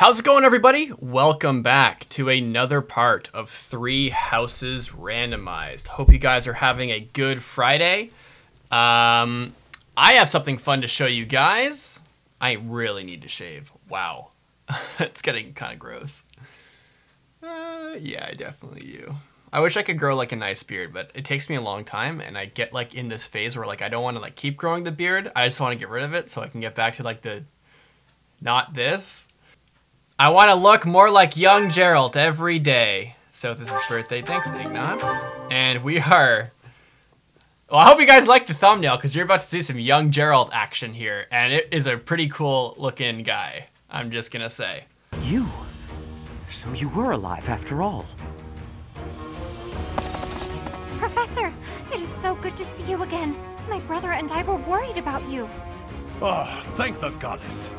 How's it going, everybody? Welcome back to another part of 3 Houses Randomized. Hope you guys are having a good Friday. I have something fun to show you guys. I really need to shave. Wow. It's getting kind of gross. Yeah, I definitely do. I wish I could grow like a nice beard, but it takes me a long time, and I get like in this phase where like I don't want to like keep growing the beard. I just want to get rid of it so I can get back to like the not this. I want to look more like young JERALT every day. So this is birthday. Thanks, Ignatz. And we are... Well, I hope you guys like the thumbnail because you're about to see some young JERALT action here. And it is a pretty cool looking guy. I'm just going to say. You? So you were alive after all. Professor, it is so good to see you again. My brother and I were worried about you. Oh, thank the goddess.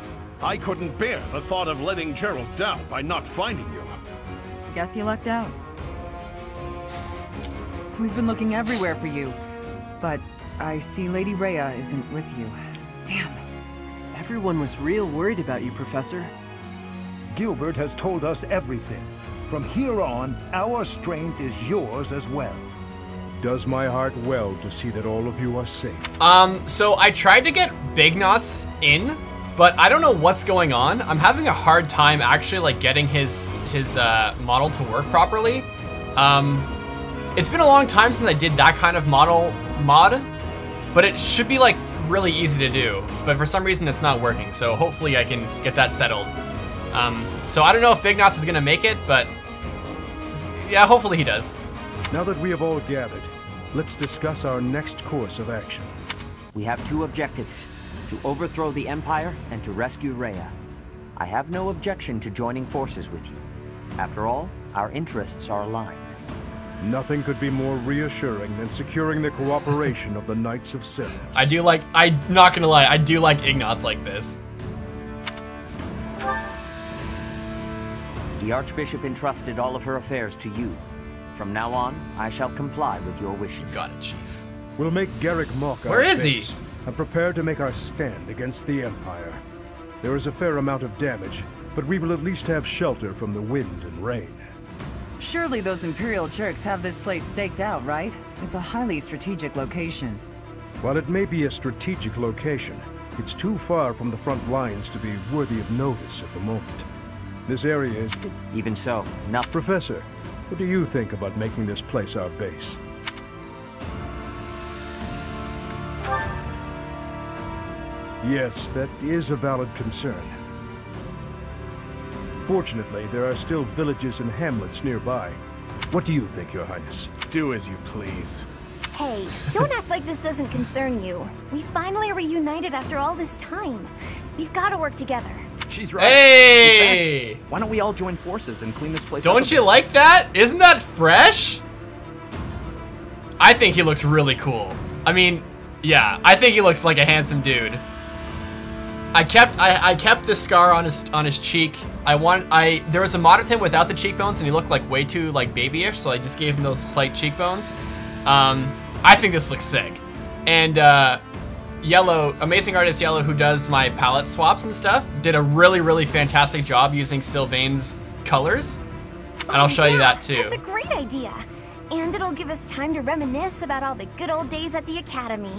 I couldn't bear the thought of letting JERALT down by not finding you. Guess you lucked out. We've been looking everywhere for you, but I see Lady Rhea isn't with you. Damn. Everyone was real worried about you, Professor. Gilbert has told us everything. From here on, our strength is yours as well. Does my heart well to see that all of you are safe. So I tried to get Big Knots in, but I don't know what's going on. I'm having a hard time actually like getting his model to work properly. It's been a long time since I did that kind of mod, but it should be like really easy to do. But for some reason it's not working, so hopefully I can get that settled. So I don't know if Big Knots is gonna make it, but yeah, hopefully he does. Now that we have all gathered, let's discuss our next course of action. We have 2 objectives. To overthrow the Empire and to rescue Rhea. I have no objection to joining forces with you. After all, our interests are aligned. Nothing could be more reassuring than securing the cooperation of the Knights of Silence. I'm not gonna lie, I do like Ignatz like this. The Archbishop entrusted all of her affairs to you. From now on, I shall comply with your wishes. Got it, Chief. We'll make Garrick mock our Where is he? base and prepare to make our stand against the Empire. There is a fair amount of damage, but we will at least have shelter from the wind and rain. Surely those Imperial jerks have this place staked out, right? It's a highly strategic location. While it may be a strategic location, it's too far from the front lines to be worthy of notice at the moment. This area is... Even so, now... Professor, what do you think about making this place our base? Yes, that is a valid concern. Fortunately, there are still villages and hamlets nearby. What do you think, Your Highness? Do as you please. Hey, don't act like this doesn't concern you. We finally reunited after all this time. We've got to work together. She's right. Hey! Why don't we all join forces and clean this place up? Don't you like that? Isn't that fresh? I think he looks really cool. I mean, yeah, I think he looks like a handsome dude. I kept the scar on his cheek. There was a mod of him without the cheekbones, and he looked like way too like babyish, so I just gave him those slight cheekbones. I think this looks sick. And Yellow, amazing artist Yellow, who does my palette swaps and stuff, did a really fantastic job using Sylvain's colors. And I'll show you that too. That's a great idea. And it'll give us time to reminisce about all the good old days at the Academy.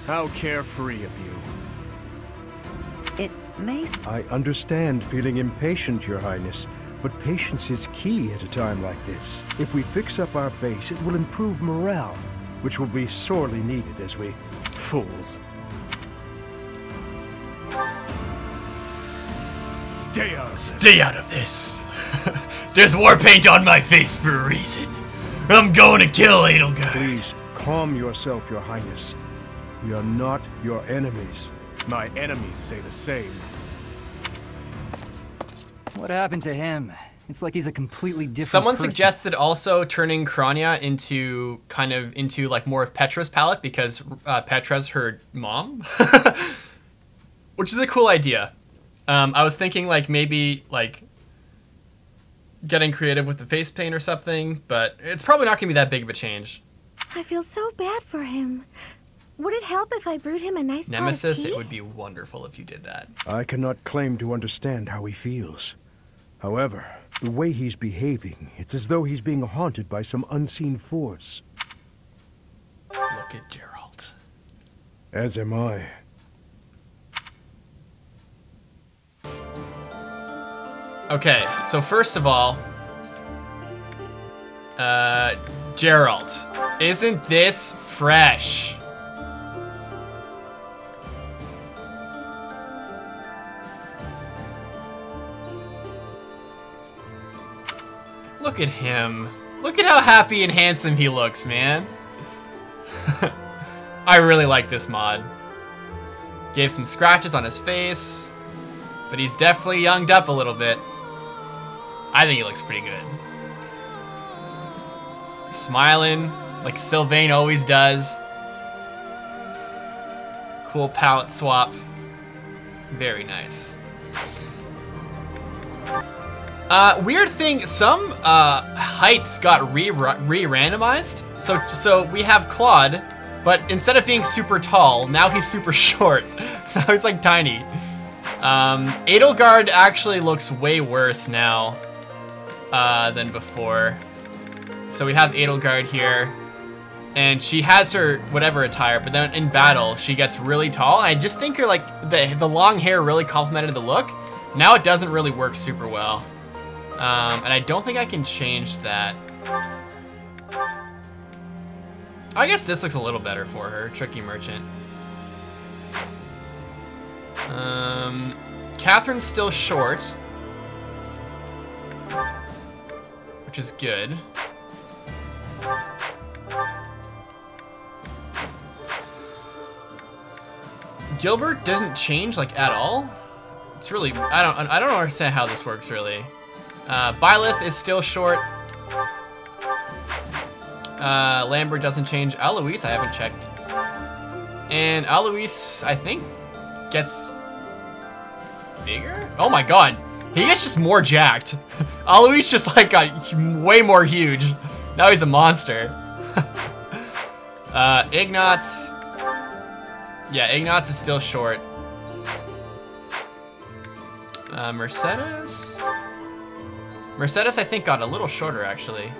How carefree of you. I understand feeling impatient, Your Highness, but patience is key at a time like this. If we fix up our base, it will improve morale, which will be sorely needed as we... Fools. Stay out of this. Stay out of this. There's war paint on my face for a reason. I'm going to kill Edelgard. Please, calm yourself, Your Highness. We are not your enemies. My enemies say the same. What happened to him? It's like he's a completely different Someone person. suggested also turning Krania into like more of Petra's palette because Petra's her mom, which is a cool idea. I was thinking like maybe like getting creative with the face paint or something, but it's probably not gonna be that big of a change. I feel so bad for him. Would it help if I brewed him a nice Nemesis, pot of tea? it would be wonderful if you did that. I cannot claim to understand how he feels. However, the way he's behaving, it's as though he's being haunted by some unseen force. Look at JERALT. As am I. Okay, so first of all, JERALT, isn't this fresh? Look at him. Look at how happy and handsome he looks, man. I really like this mod. Gave some scratches on his face, but he's definitely younged up a little bit. I think he looks pretty good. Smiling, like Sylvain always does. Cool palette swap. Very nice. Weird thing, some heights got re-randomized. So we have Claude, but instead of being super tall, now he's super short. Now he's like tiny. Edelgard actually looks way worse now than before. So we have Edelgard here, and she has her whatever attire, but then in battle she gets really tall. And I just think her like the long hair really complemented the look. Now it doesn't really work super well. And I don't think I can change that. I guess this looks a little better for her, Tricky Merchant. Catherine's still short, which is good. Gilbert doesn't change like at all. It's really I don't understand how this works really. Byleth is still short. Lambert doesn't change. Alois, I haven't checked. And Alois, I think, gets bigger? Oh my god. He gets just more jacked. Alois just like got way more huge. Now he's a monster. Ignatz. Yeah, Ignatz is still short. Mercedes? Mercedes, I think, got a little shorter, actually.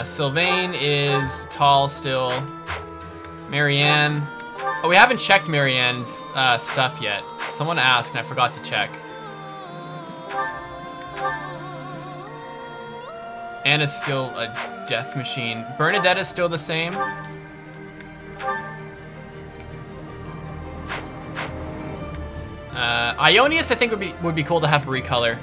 Sylvain is tall still. Marianne. Oh, we haven't checked Marianne's stuff yet. Someone asked, and I forgot to check. Anna's still a death machine. Bernadette is still the same. Ionius, I think, would be cool to have recolor.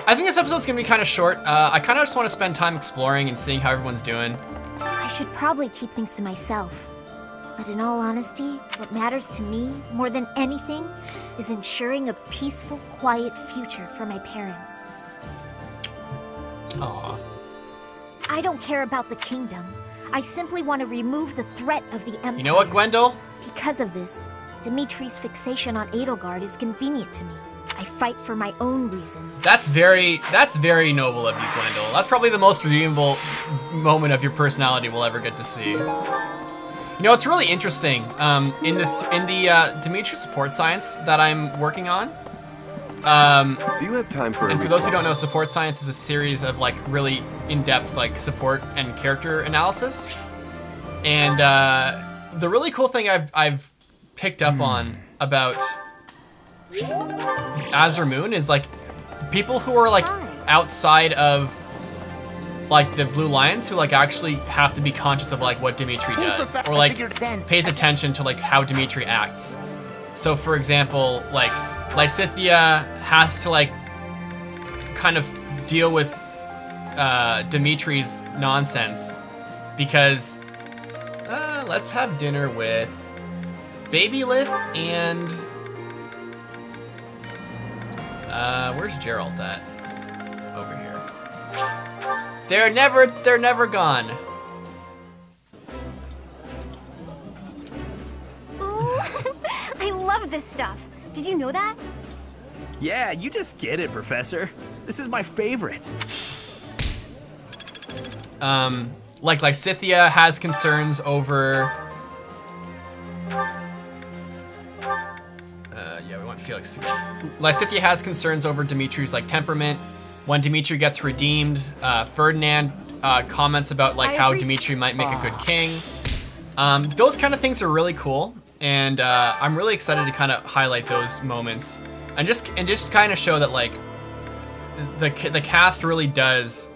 I think this episode's gonna be kind of short. I kind of just want to spend time exploring and seeing how everyone's doing. I should probably keep things to myself. But in all honesty, what matters to me, more than anything, is ensuring a peaceful, quiet future for my parents. Aww. I don't care about the kingdom. I simply want to remove the threat of the Empire. You know what, Gwendol? Because of this, Dimitri's fixation on Edelgard is convenient to me. I fight for my own reasons. That's very noble of you, Gwendol. That's probably the most redeemable moment of your personality we'll ever get to see. You know, it's really interesting. In the Dimitri support science that I'm working on. Do you have time for? And for those who don't know, support science is a series of like really in-depth like support and character analysis. And the really cool thing I've picked up on about Azure Moon is like people who are like outside of like the Blue Lions who like actually have to be conscious of like what Dimitri does or like pays attention to like how Dimitri acts. So for example, like Lysithia has to like kind of deal with Dimitri's nonsense because let's have dinner with Byleth and where's JERALT at? Over here. They're never gone. Ooh, I love this stuff. Did you know that? Yeah, you just get it, Professor. This is my favorite. like Lysithea has concerns over. Yeah, we want Felix to go. Lysithea has concerns over Dimitri's like temperament. When Dimitri gets redeemed, Ferdinand comments about like how Dimitri might make a good king. Those kind of things are really cool, and I'm really excited to kind of highlight those moments, and just kind of show that like the cast really does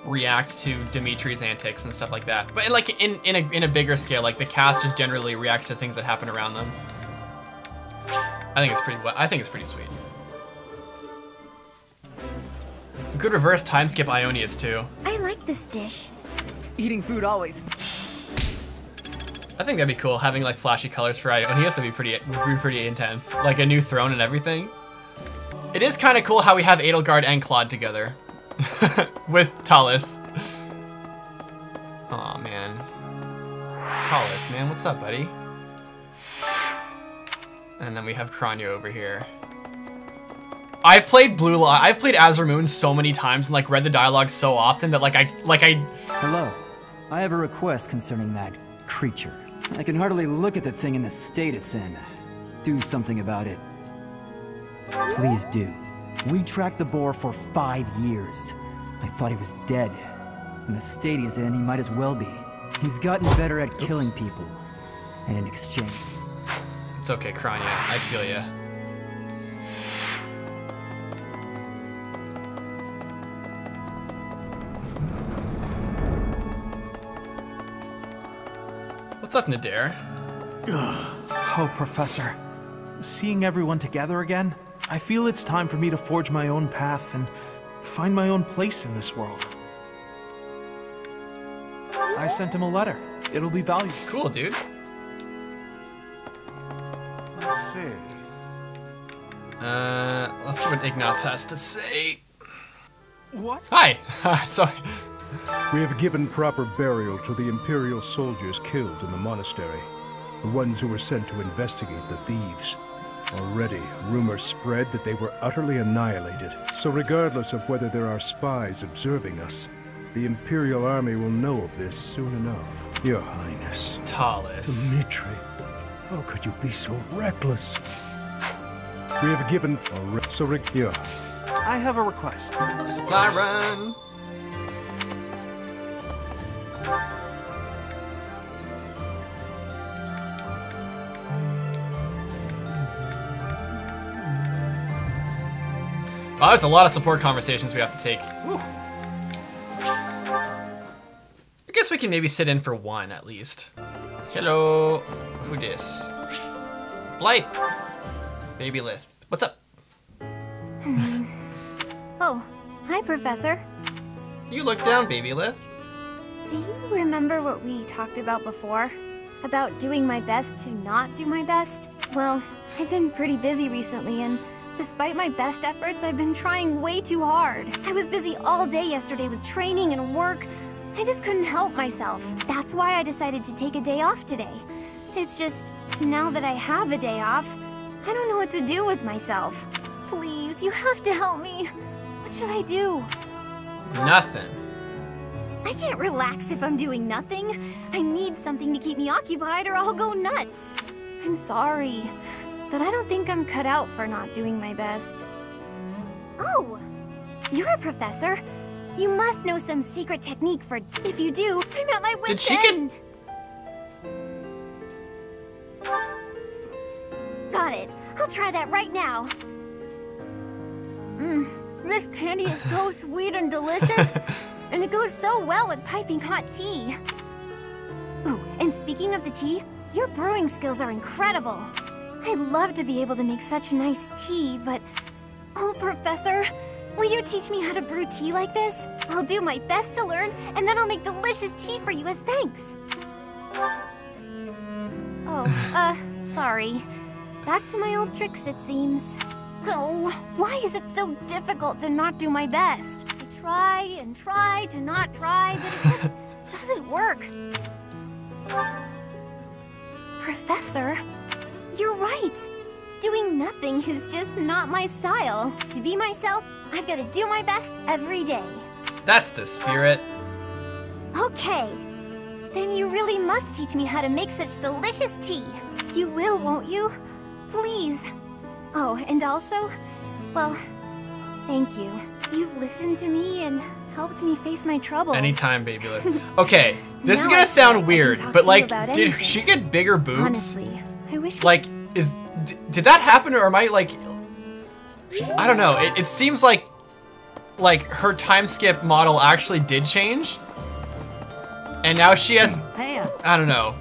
react to Dimitri's antics and stuff like that. But like in a bigger scale, like the cast just generally reacts to things that happen around them. I think it's pretty sweet. A good reverse time skip Ionius too. I like this dish. Eating food always. I think that'd be cool, having like flashy colors for Ionius would be pretty intense. Like a new throne and everything. It is kind of cool how we have Edelgard and Claude together. With Talus. Aw, man. Talus, man, what's up, buddy? And then we have Kranya over here. I've played Azure Moon so many times and like read the dialogue so often that like I. Hello. I have a request concerning that creature. I can hardly look at the thing in the state it's in. Do something about it. Please do. We tracked the boar for 5 years. I thought he was dead. In the state he's in, he might as well be. He's gotten better at killing people. And in exchange. It's okay, Kranya. I feel ya. What's up, Nadir? Oh, Professor. Seeing everyone together again, I feel it's time for me to forge my own path and find my own place in this world. I sent him a letter. It'll be valuable. Cool, dude. Let's see. Let's see what Ignatz has to say. What? Hi. Sorry. We have given proper burial to the Imperial soldiers killed in the monastery. The ones who were sent to investigate the thieves. Already, rumors spread that they were utterly annihilated. So regardless of whether there are spies observing us, the Imperial army will know of this soon enough. Your Highness. Talus. Dimitri, how could you be so reckless? We have given I have a request. Supply run. Wow, there's a lot of support conversations we have to take. Whew. I guess we can maybe sit in for one at least. Hello. Who dis? Byleth. Byleth. What's up? Oh, hi, Professor. You look down, Byleth. Do you remember what we talked about before? About doing my best to not do my best? Well, I've been pretty busy recently, and despite my best efforts, I've been trying way too hard. I was busy all day yesterday with training and work. I just couldn't help myself. That's why I decided to take a day off today. It's just, now that I have a day off, I don't know what to do with myself. Please, you have to help me. What should I do? Nothing. I can't relax if I'm doing nothing. I need something to keep me occupied or I'll go nuts. I'm sorry, but I don't think I'm cut out for not doing my best. Oh, you're a professor. You must know some secret technique for... If you do, I'm at my wit's end. Got it. I'll try that right now. This candy is so sweet and delicious. And it goes so well with piping hot tea. Ooh, and speaking of the tea, your brewing skills are incredible. I'd love to be able to make such nice tea, but... Oh, Professor, will you teach me how to brew tea like this? I'll do my best to learn, and then I'll make delicious tea for you as thanks. Oh, sorry. Back to my old tricks, it seems. Oh, why is it so difficult to not do my best? I try and try to not try, but it just doesn't work. Professor, you're right. Doing nothing is just not my style. To be myself, I've got to do my best every day. That's the spirit. Okay. Then you really must teach me how to make such delicious tea. You will, won't you? Please. Oh, and also, well, thank you. You've listened to me and helped me face my troubles. Anytime, Byleth. Okay, this is gonna sound weird, but like, did she get bigger boobs? Honestly, I wish. Like, did that happen, or am I like? I don't know. It seems like her time skip model actually did change, and now she has. I don't know.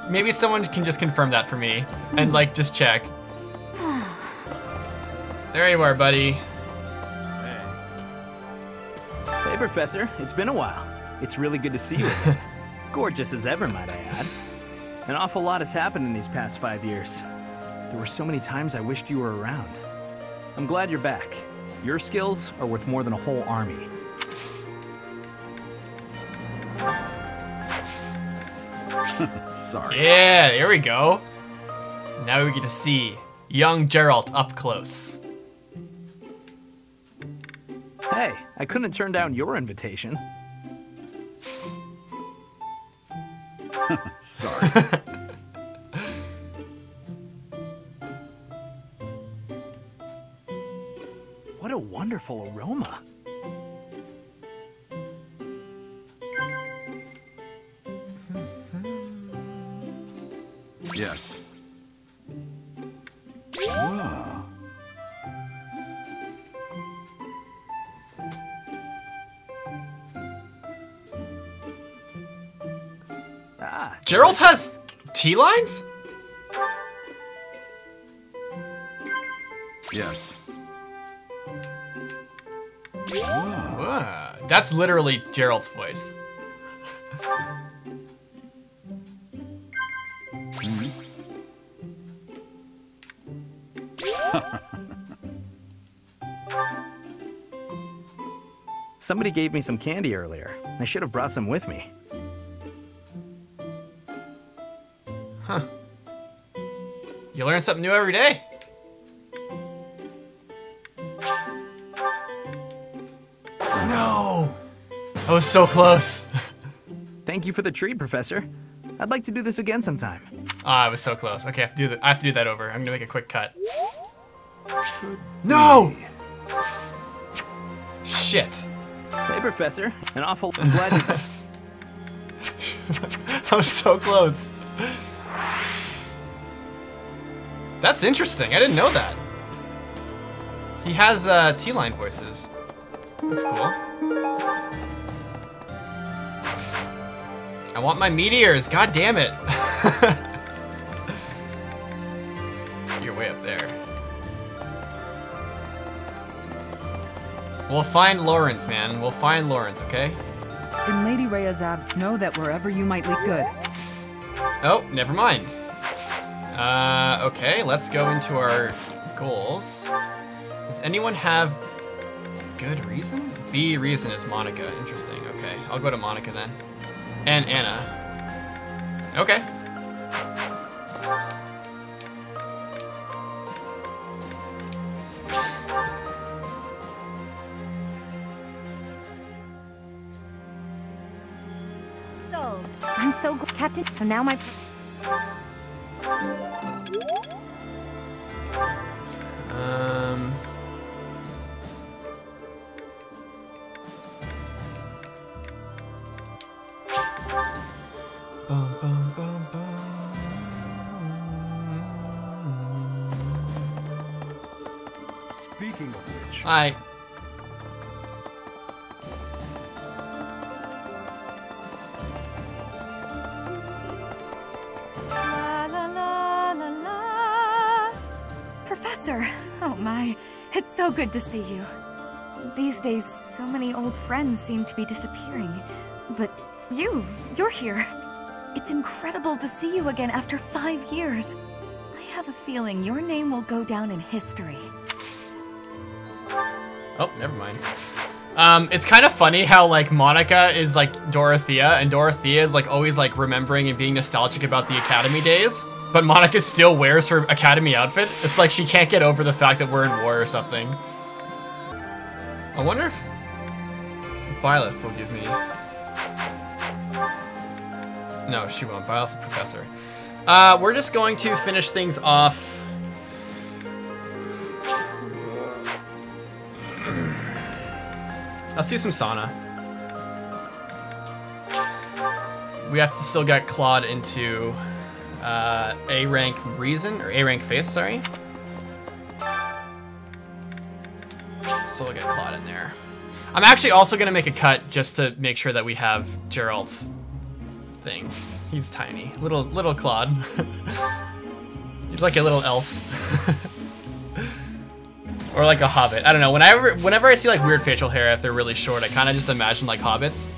Maybe someone can just confirm that for me and like just check. There you are, buddy. Hey, Professor. It's been a while. It's really good to see you again. Gorgeous as ever, might I add. An awful lot has happened in these past 5 years. There were so many times I wished you were around. I'm glad you're back. Your skills are worth more than a whole army. Sorry. Yeah, there we go. Now we get to see young JERALT up close. Hey, I couldn't turn down your invitation. Sorry. What a wonderful aroma. Yes. Wow. JERALT has tea lines? Yes. Wow. That's literally JERALT's voice. Somebody gave me some candy earlier. I should have brought some with me. Huh. You learn something new every day. No! I was so close. Thank you for the treat, Professor. I'd like to do this again sometime. Ah, I was so close. Okay, I have to do that over. I'm gonna make a quick cut. No! Shit. Hey, Professor. I'm glad you... I was so close. That's interesting. I didn't know that. He has T-line voices. That's cool. I want my meteors. God damn it. You're way up there. We'll find Lawrence, man. We'll find Lawrence, okay? In Lady Rhea's abs, know that wherever you might lead good. Oh, never mind. Okay, let's go into our goals. Does anyone have good reason? B reason is Monica. Interesting, okay. I'll go to Monica then. And Anna. Okay. So, I'm so glad, Captain. So now my... Speaking of which... Hi. Professor! Oh my, it's so good to see you. These days, so many old friends seem to be disappearing. But you're here. It's incredible to see you again after 5 years. I have a feeling your name will go down in history. Oh, never mind. It's kind of funny how like Monica is like Dorothea, and Dorothea is like always like remembering and being nostalgic about the academy days. But Monica still wears her academy outfit. It's like she can't get over the fact that we're in war or something. I wonder if Byleth will give me No, she won't. Byleth's a professor. We're just going to finish things off. Let's do some sauna. We have to still get Claude into A rank reason, or A rank faith, sorry. Still get Claude in there. I'm actually also gonna make a cut just to make sure that we have JERALT's thing. He's tiny, little Claude. He's like a little elf. Or like a hobbit. I don't know. Whenever I see like weird facial hair, if they're really short, I kind of just imagine like hobbits.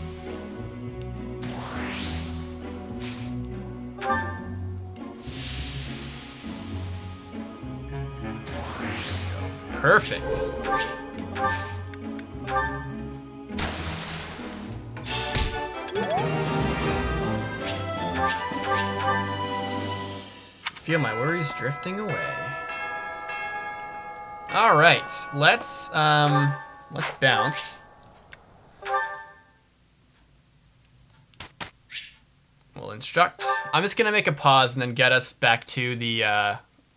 Perfect. Feel my worries drifting away. All right, let's bounce. We'll instruct. I'm just gonna make a pause and then get us back to the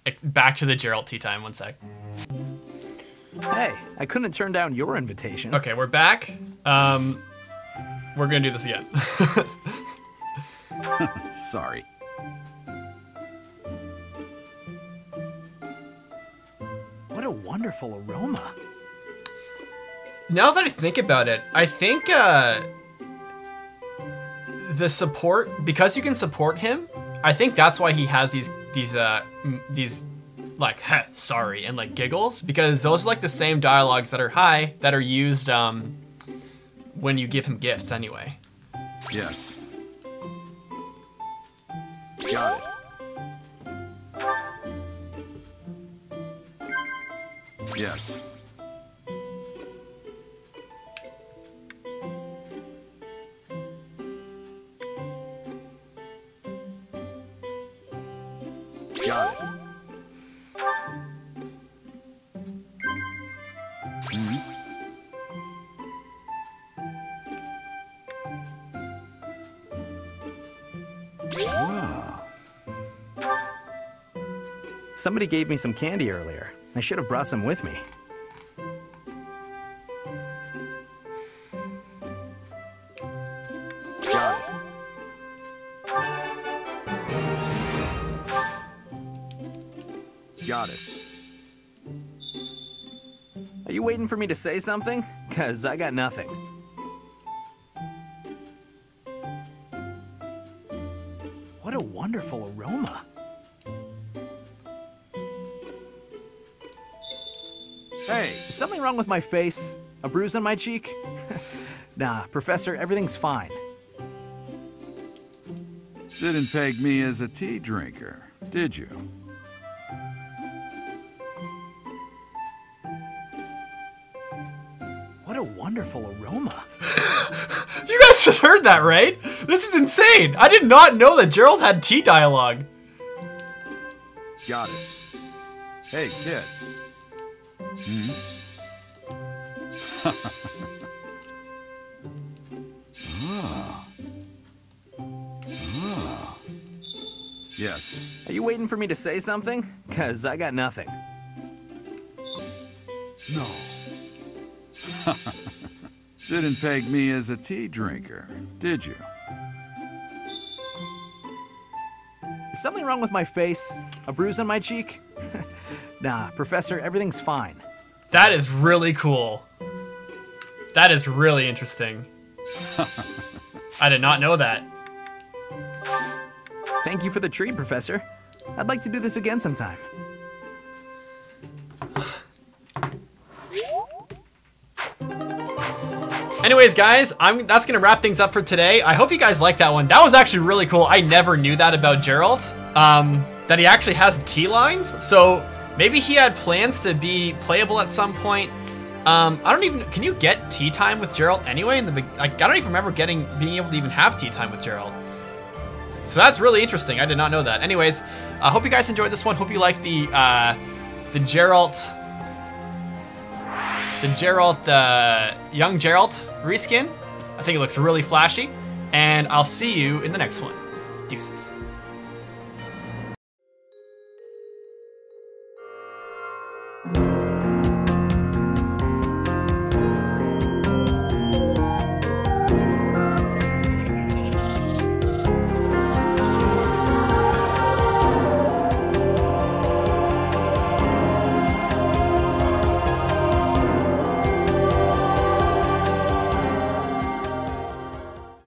JERALT tea time. 1 sec. Hey, I couldn't turn down your invitation. Okay, we're back. We're gonna do this again. Sorry. What a wonderful aroma. Now that I think about it, I think the support, because you can support him, I think that's why he has these like sorry and like giggles, because those are like the same dialogues that are used when you give him gifts anyway. Yes. Got it. Yes. Got it. Somebody gave me some candy earlier. I should have brought some with me. Got it. Got it. Are you waiting for me to say something? 'Cause I got nothing. What a wonderful aroma. Hey, is something wrong with my face? A bruise on my cheek? Nah, Professor, everything's fine. Didn't peg me as a tea drinker, did you? What a wonderful aroma. You guys just heard that, right? This is insane. I did not know that JERALT had tea dialogue. Got it. Hey, kid. Yes. Are you waiting for me to say something? 'Cause I got nothing. No. Didn't peg me as a tea drinker, did you? Is something wrong with my face? A bruise on my cheek? Nah, Professor, everything's fine. That is really cool. That is really interesting. I did not know that. Thank you for the treat, Professor. I'd like to do this again sometime. Anyways, guys, that's gonna wrap things up for today. I hope you guys liked that one. That was actually really cool. I never knew that about JERALT, that he actually has tea lines. So maybe he had plans to be playable at some point. Can you get tea time with JERALT anyway? I don't even remember being able to even have tea time with JERALT. So that's really interesting. I did not know that. Anyways, I hope you guys enjoyed this one. Hope you like the JERALT. Young JERALT reskin. I think it looks really flashy, and I'll see you in the next one. Deuces.